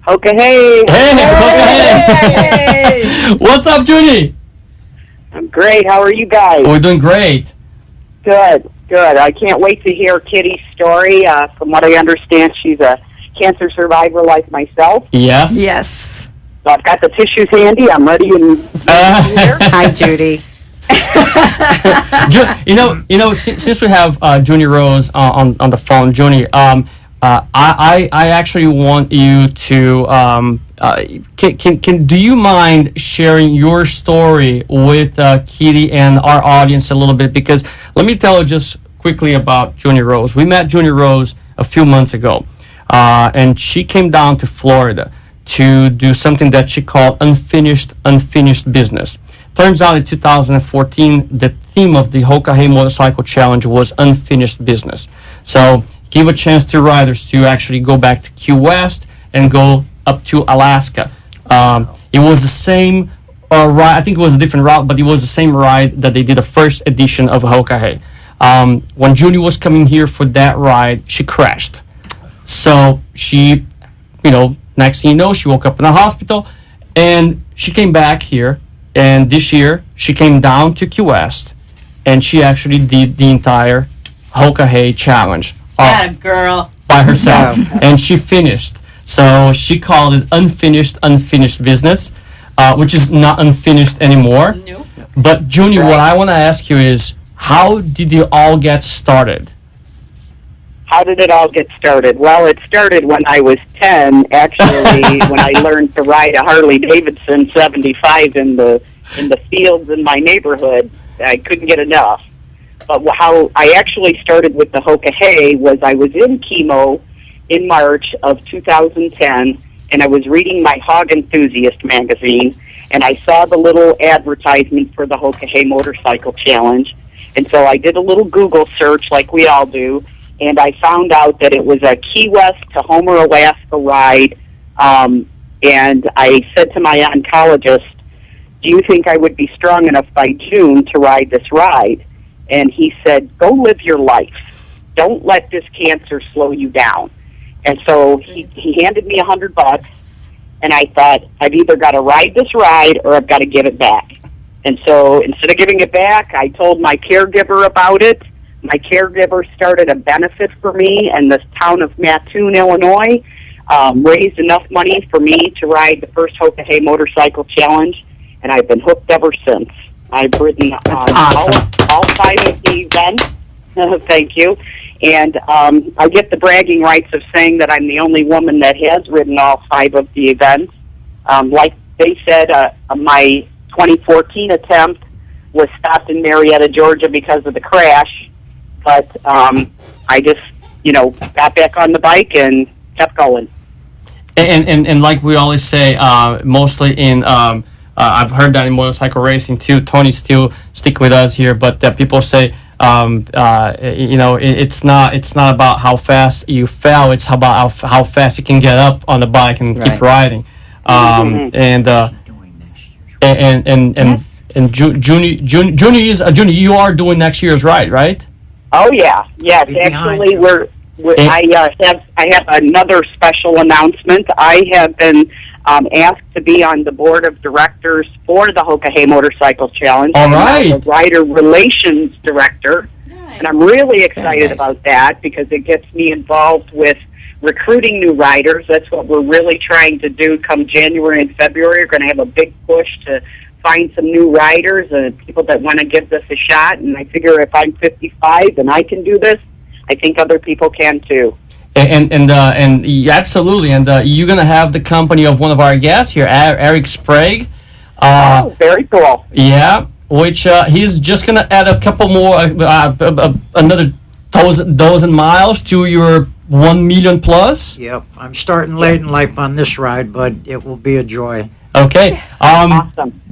Okay, hey. Hey, Hoka Hey. What's up, Junie? I'm great. How are you guys? We're doing great. Good, good. I can't wait to hear Kitty's story. From what I understand, she's a cancer survivor like myself. Yes. Yes. So I've got the tissues handy. I'm ready and Hi, Judy. Since we have Junie Rose on the phone, Junie, I actually want you to do you mind sharing your story with Kitty and our audience a little bit? Because let me tell you just quickly about Junie Rose. We met Junie Rose a few months ago, and she came down to Florida to do something that she called unfinished business. Turns out in 2014, the theme of the Hoka Hey Motorcycle Challenge was unfinished business. So give a chance to riders to actually go back to Key West and go up to Alaska. It was the same ride. I think it was a different route, but it was the same ride that they did the first edition of Hoka Hey. When Junie was coming here for that ride, she crashed. So she, next thing you know, she woke up in the hospital, and she came back here. And this year, she came down to Key West, and she actually did the entire Hoka Hey challenge Girl. by herself, and she finished. So she called it unfinished business, which is not unfinished anymore. Nope. But Junie, what I want to ask you is, how did it all get started? How did it all get started? Well, it started when I was 10, actually, when I learned to ride a Harley-Davidson 75 in the fields in my neighborhood. I couldn't get enough. But how I actually started with the Hoka Hey was I was in chemo in March of 2010, and I was reading my Hog Enthusiast magazine, and I saw the little advertisement for the Hoka Hey Motorcycle Challenge. And so I did a little Google search like we all do, and I found out that it was a Key West to Homer, Alaska ride. And I said to my oncologist, do you think I would be strong enough by June to ride this ride? And he said, go live your life. Don't let this cancer slow you down. And so he handed me $100, and I thought, I've either got to ride this ride or I've got to give it back. And so instead of giving it back, I told my caregiver about it. My caregiver started a benefit for me, and the town of Mattoon, Illinois, raised enough money for me to ride the first Hoka Hey Motorcycle Challenge, and I've been hooked ever since. I've ridden awesome. all 5 of the events. Thank you. And I get the bragging rights of saying that I'm the only woman that has ridden all 5 of the events. Like they said, my 2014 attempt was stopped in Marietta, Georgia because of the crash. But I just, got back on the bike and kept going. And like we always say, mostly in I've heard that in motorcycle racing too. Tony still stick with us here, but people say it's not about how fast you fell. It's about how fast you can get up on the bike and keep riding. Junie you are doing next year's ride, right? Oh yeah, yes. Actually, I have another special announcement. I have been asked to be on the board of directors for the Hoka Hey Motorcycle Challenge. All right. I'm the rider relations director, and I'm really excited about that because it gets me involved with recruiting new riders. That's what we're really trying to do come January and February. We're going to have a big push to find some new riders and people that want to give this a shot. And I figure if I'm 55 and I can do this, I think other people can too. And absolutely. And you're going to have the company of one of our guests here, Eric Sprague. Very cool. Yeah, which he's just going to add a couple more, another dozen miles to your 1 million plus. Yep, I'm starting late in life on this ride, but it will be a joy. Okay.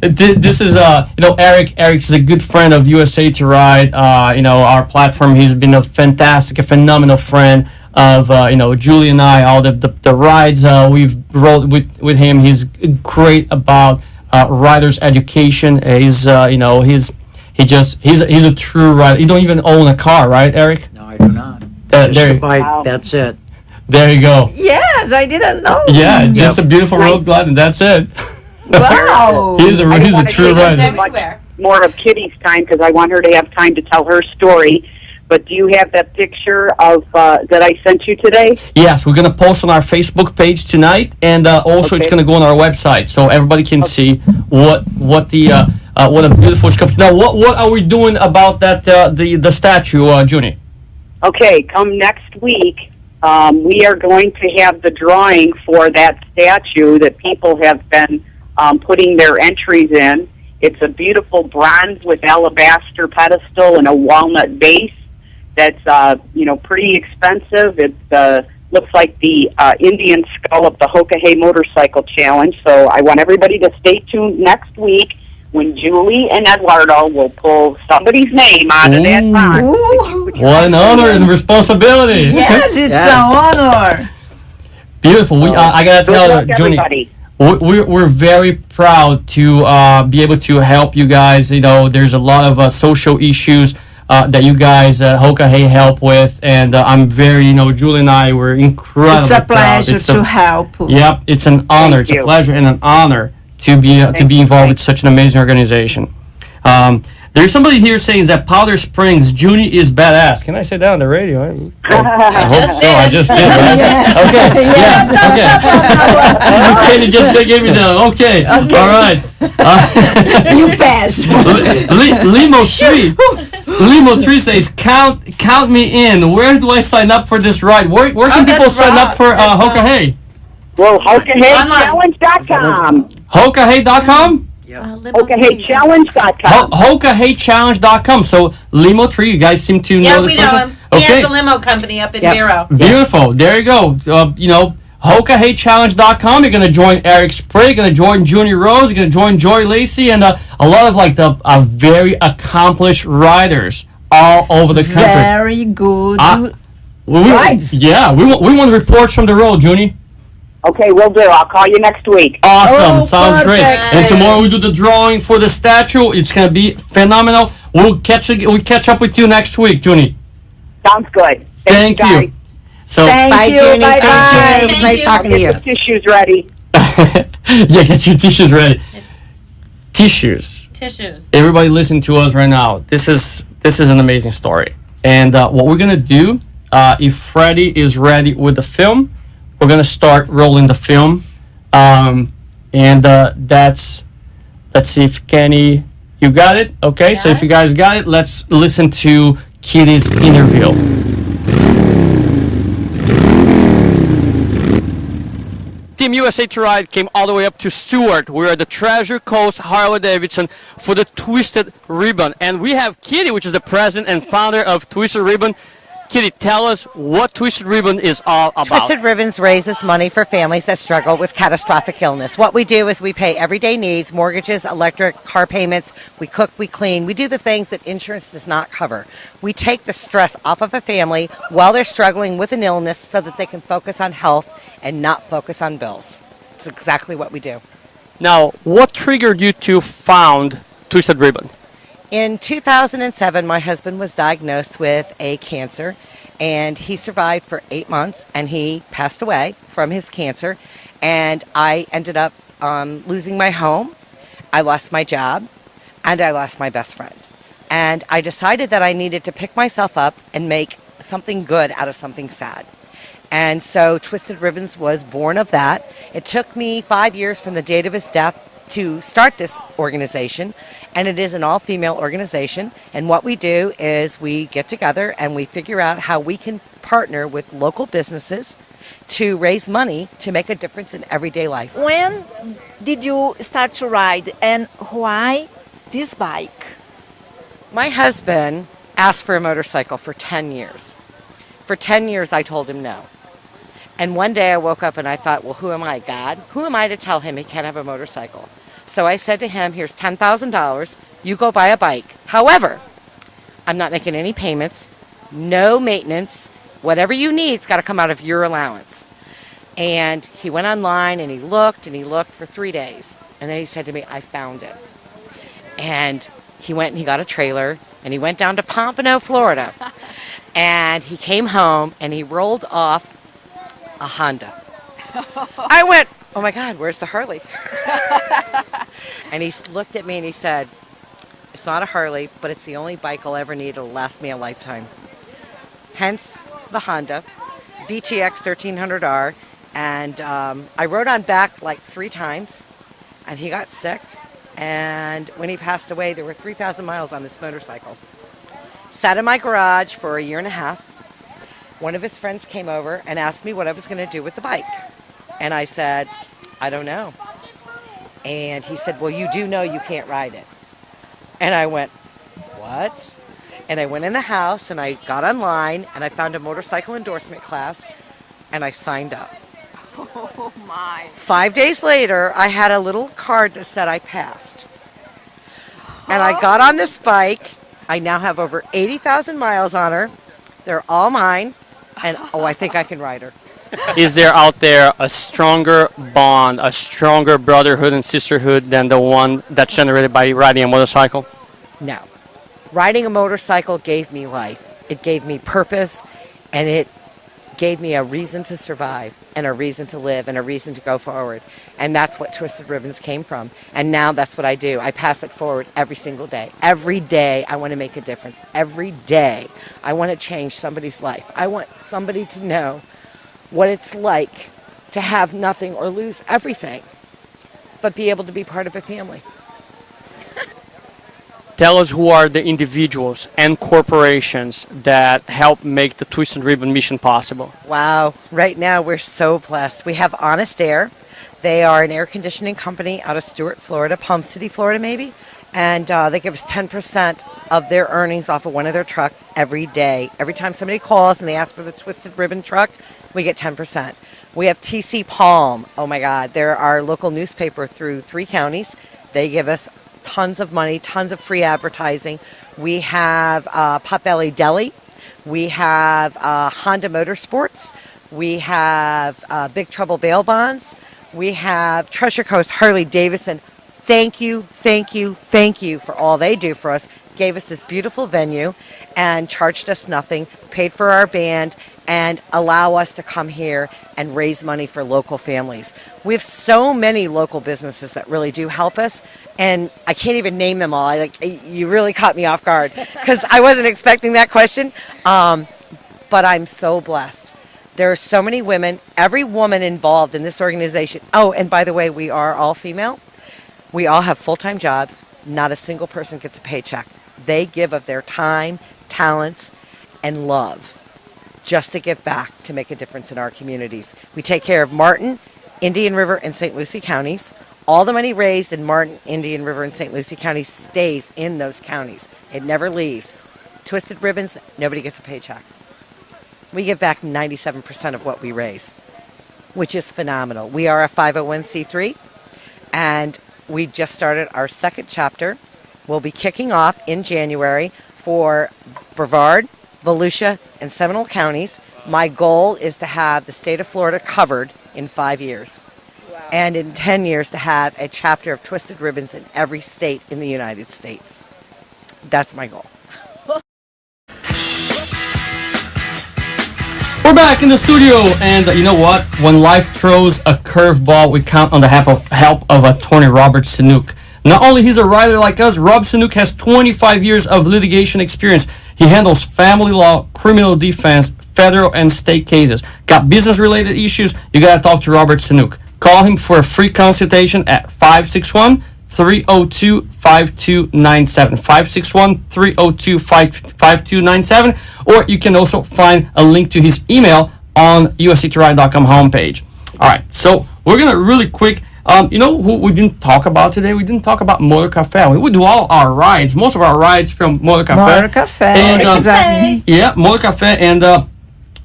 This is Eric. Eric's a good friend of USA to Ride. Our platform. He's been a phenomenal friend of Julie and I. All the rides we've rolled with him. He's great about riders education. He's a true rider. You don't even own a car, right, Eric? No, I do not. Just a bike. That's it. There you go. Yes, I didn't know. Yeah, just a beautiful road glide, and that's it. Wow. he's a true rider. More of Kitty's time because I want her to have time to tell her story. But do you have that picture of that I sent you today? Yes, we're gonna post on our Facebook page tonight, and also it's gonna go on our website so everybody can see what a beautiful sculpture. Now, what are we doing about that the statue, Junie? Okay, come next week. We are going to have the drawing for that statue that people have been putting their entries in. It's a beautiful bronze with alabaster pedestal and a walnut base. That's pretty expensive. It looks like the Indian skull of the Hoka Motorcycle Challenge. So I want everybody to stay tuned next week when Julie and Eduardo will pull somebody's name out of that box. What an honor and responsibility. Yes, it's an honor. Beautiful. I gotta tell you, Junie, we're very proud to be able to help you guys. There's a lot of social issues that you guys Hoka help with, and I'm very, Julie and I were incredibly It's a pleasure proud. to help. Yep, it's an honor. It's a pleasure and an honor to be involved with such an amazing organization. There's somebody here saying that Powder Springs Junie is badass. Can I say that on the radio? I hope so. I just did. Right? Yes. Okay. Yes. Okay. Kenny just gave me the okay. All right. You passed. Limo 3 says, count me in. Where do I sign up for this ride? Where can people sign up for Hoka Hey? Well, HokaHeyChallenge.com. HokaHey.com? HokaHeyChallenge.com. HokaHeyChallenge.com. So Limo 3, you guys seem to know this we know person? him. He has a limo company up in Vero. Beautiful. There you go. HokaHeyChallenge.com. You're gonna join Eric Sprague. You're gonna join Junie Rose. You're gonna join Joy Lacey, and a lot of the very accomplished riders all over the country. Very good rides. Yeah, we want reports from the road, Junie. Okay, we'll do. I'll call you next week. Awesome. Sounds perfect. great. And tomorrow we do the drawing for the statue. It's gonna be phenomenal. We'll catch up with you next week, Junie. Sounds good. Thank you. So Thank you. Junie. Bye Thank you. bye. It was nice talking to you. Get the tissues ready. yeah, get your tissues ready. Tissues. Everybody listen to us right now. This is an amazing story. And what we're gonna do, if Freddie is ready with the film, we're gonna start rolling the film. Let's see if Kenny, you got it? Okay, so if you guys got it, let's listen to Kitty's interview. Team USA to Ride came all the way up to Stewart. We're at the Treasure Coast Harley-Davidson for the Twisted Ribbon. And we have Kitty, which is the president and founder of Twisted Ribbon. Kitty, tell us what Twisted Ribbon is all about. Twisted Ribbons raises money for families that struggle with catastrophic illness. What we do is we pay everyday needs, mortgages, electric, car payments. We cook, we clean. We do the things that insurance does not cover. We take the stress off of a family while they're struggling with an illness so that they can focus on health and not focus on bills. It's exactly what we do. Now, what triggered you to found Twisted Ribbon? In 2007, my husband was diagnosed with a cancer, and he survived for 8 months, and he passed away from his cancer. And I ended up losing my home, I lost my job, and I lost my best friend. And I decided that I needed to pick myself up and make something good out of something sad. And so Twisted Ribbons was born of that. It took me 5 years from the date of his death to start this organization, and it is an all-female organization. And what we do is we get together and we figure out how we can partner with local businesses to raise money to make a difference in everyday life. When did you start to ride, and why this bike? My husband asked for a motorcycle for 10 years. For 10 years, I told him no. And one day I woke up and I thought, well, who am I, God? Who am I to tell him he can't have a motorcycle? So I said to him, here's $10,000. You go buy a bike. However, I'm not making any payments, no maintenance. Whatever you need's got to come out of your allowance. And he went online and he looked for 3 days. And then he said to me, I found it. And he went and he got a trailer and he went down to Pompano, Florida. And he came home and he rolled off a Honda. I went, oh my God, where's the Harley? And he looked at me and he said, it's not a Harley, but it's the only bike I'll ever need. It'll last me a lifetime. Hence the Honda VTX 1300R. And I rode on back like 3 times and he got sick. And when he passed away, there were 3,000 miles on this motorcycle. Sat in my garage for a year and a half. One of his friends came over and asked me what I was going to do with the bike. And I said, I don't know. And he said, well, you do know you can't ride it. And I went, what? And I went in the house and I got online and I found a motorcycle endorsement class and I signed up. Oh my. 5 days later, I had a little card that said I passed. And I got on this bike. I now have over 80,000 miles on her. They're all mine. And, oh, I think I can ride her. Is there out there a stronger bond, a stronger brotherhood and sisterhood than the one that's generated by riding a motorcycle? No. Riding a motorcycle gave me life. It gave me purpose, and it gave me a reason to survive and a reason to live and a reason to go forward. And that's what Twisted Ribbons came from. And now that's what I do. I pass it forward every single day. Every day I want to make a difference. Every day I want to change somebody's life. I want somebody to know what it's like to have nothing or lose everything, but be able to be part of a family. Tell us who are the individuals and corporations that help make the Twisted Ribbon mission possible. Wow. Right now we're so blessed. We have Honest Air. They are an air conditioning company out of Stuart, Florida, Palm City, Florida maybe. And they give us 10% of their earnings off of one of their trucks every day. Every time somebody calls and they ask for the Twisted Ribbon truck, we get 10%. We have TC Palm. Oh my God. They're our local newspaper through 3 counties. They give us tons of money, tons of free advertising. We have Potbelly Deli. We have Honda Motorsports. We have Big Trouble Bail Bonds. We have Treasure Coast Harley-Davidson. Thank you, thank you, thank you for all they do for us. Gave us this beautiful venue and charged us nothing, paid for our band, and allow us to come here and raise money for local families. We have so many local businesses that really do help us, and I can't even name them all. You really caught me off guard because I wasn't expecting that question, but I'm so blessed. There are so many women, every woman involved in this organization. Oh, and by the way, we are all female. We all have full-time jobs. Not a single person gets a paycheck. They give of their time, talents, and love just to give back to make a difference in our communities. We take care of Martin, Indian River, and St. Lucie counties. All the money raised in Martin, Indian River, and St. Lucie counties stays in those counties. It never leaves. Twisted Ribbons, nobody gets a paycheck. We give back 97% of what we raise, which is phenomenal. We are a 501c3, and we just started our 2nd chapter. We'll be kicking off in January for Brevard, Volusia, and Seminole counties. My goal is to have the state of Florida covered in 5 years. Wow. And in 10 years to have a chapter of Twisted Ribbons in every state in the United States. That's my goal. We're back in the studio, and you know what? When life throws a curveball, we count on the help of attorney Robert Sanook. Not only he's a writer like us, Rob Sanook has 25 years of litigation experience. He handles family law, criminal defense, federal and state cases. Got business-related issues? You gotta talk to Robert Sanook. Call him for a free consultation at 561-302-5297. 561-302-5297. Or you can also find a link to his email on USA2RIDE.com homepage. All right, so we're gonna really quick. You know who we didn't talk about today? We didn't talk about Motor Cafe. We do all our rides, most of our rides from Motor Cafe. Motor Cafe, and, exactly. Yeah, Motor Cafe, and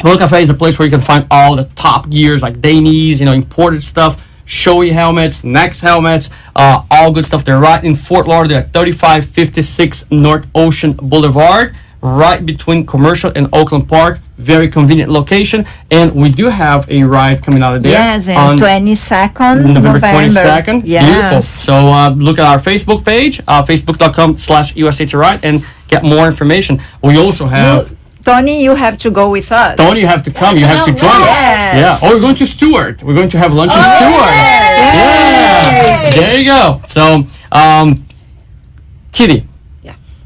Moto Cafe is a place where you can find all the top gears like Dainese, imported stuff, Shoei helmets, Nex helmets, all good stuff. They're right in Fort Lauderdale at 3556 North Ocean Boulevard, right between Commercial and Oakland Park. Very convenient location. And we do have a ride coming out of there. Yes, on 22nd November 22nd. Yes. Beautiful. So look at our Facebook page, facebook.com/USA2RIDE, and get more information. We also have... Tony, you have to go with us. Tony, you have to come. You have to join us. Yes. Yeah. Oh, we're going to Stewart. We're going to have lunch in Stewart. Yeah. There you go. So, Kitty. Yes.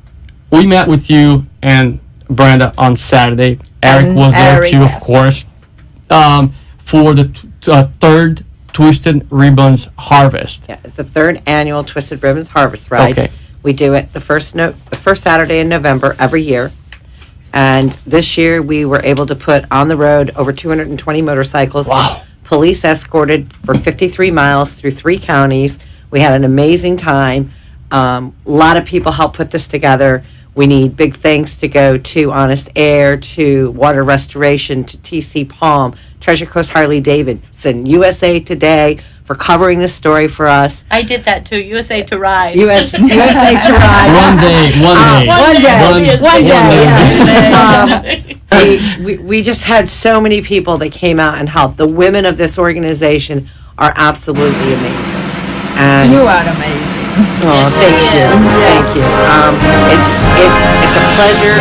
We met with you and Brenda on Saturday. Eric was there too, of course, for the third Twisted Ribbons Harvest. Yeah, it's the third annual Twisted Ribbons Harvest Ride. Okay. We do it the first Saturday in November every year. And this year we were able to put on the road over 220 motorcycles. Wow. Police escorted for 53 miles through 3 counties. We had an amazing time. A lot of people helped put this together. We need big thanks to go to Honest Air, to Water Restoration, to TC Palm, Treasure Coast Harley-Davidson, USA Today for covering this story for us. I did that too. USA2RIDE. USA2RIDE. One day. We just had so many people that came out and helped. The women of this organization are absolutely amazing. And You are amazing. oh, thank you, thank you. It's a pleasure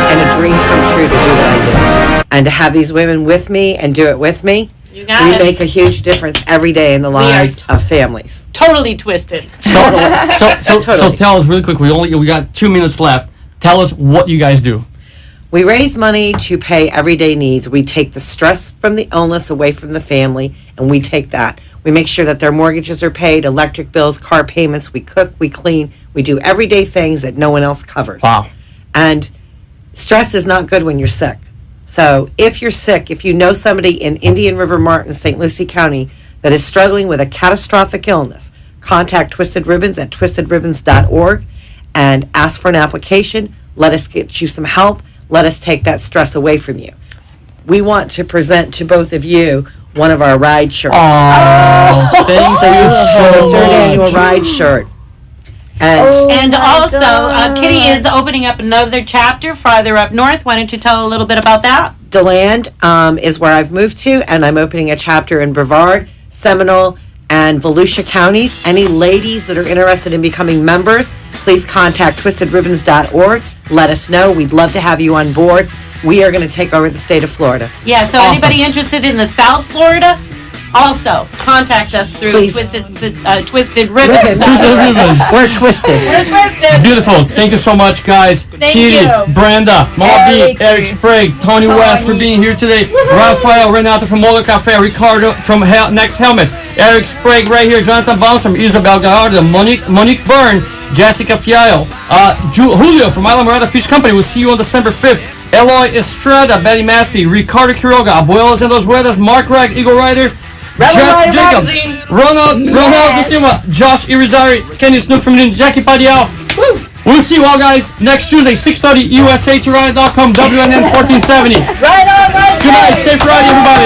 and a dream come true to do what I do, and to have these women with me and do it with me. You got We it. make a huge difference every day in the lives of families. Totally twisted. So Totally. tell us really quick. We got 2 minutes left. Tell us what you guys do. We raise money to pay everyday needs. We take the stress from the illness away from the family, and we take that. We make sure that their mortgages are paid, electric bills, car payments. We cook, we clean. We do everyday things that no one else covers. Wow. And stress is not good when you're sick. So if you're sick, if you know somebody in Indian River Martin, St. Lucie County, that is struggling with a catastrophic illness, contact Twisted Ribbons at twistedribbons.org and ask for an application. Let us get you some help. Let us take that stress away from you. We want to present to both of you one of our ride shirts. Oh, thank So you you will have a so third annual much. ride shirt. And And also, Kitty is opening up another chapter farther up north. Why don't you tell a little bit about that? DeLand is where I've moved to, and I'm opening a chapter in Brevard, Seminole, and Volusia counties. Any ladies that are interested in becoming members, please contact twistedribbons.org. Let us know. We'd love to have you on board. We are going to take over the state of Florida. Yeah, so Awesome. anybody interested in the South Florida, also contact us through Please. Twisted Ribbons. Twisted Ribbons. We're twisted. We're twisted. Beautiful. Thank you so much, guys. Thank Kitty, you. Brenda, Momma B, Eric. Eric Sprague, Tony West for being here today, Rafael Renato from Moto Cafe, Ricardo from Next Helmets, Eric Sprague right here, Jonathan Balsam, Isabel Gallardo, Monique Byrne, Jessica Fiallo, Julio from Isla Morada Fish Company. We'll see you on December 5th. Eloy Estrada, Betty Massey, Ricardo Quiroga, Abuelos en los Ruedas, Mark Ragg, Eagle Rider, Jeff Rider Jacobs, Magazine. Ronald De Silva, Josh Irizarry, Kenny Snook from Jackie Padial. We'll see you all guys next Tuesday, 6:30, USA2RIDE.com, WNN 1470. Right on, right Good night, safe ride, everybody.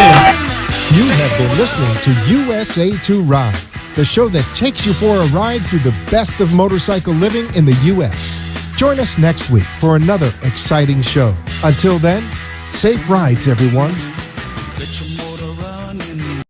You have been listening to USA2RIDE, the show that takes you for a ride through the best of motorcycle living in the U.S. Join us next week for another exciting show. Until then, safe rides, everyone.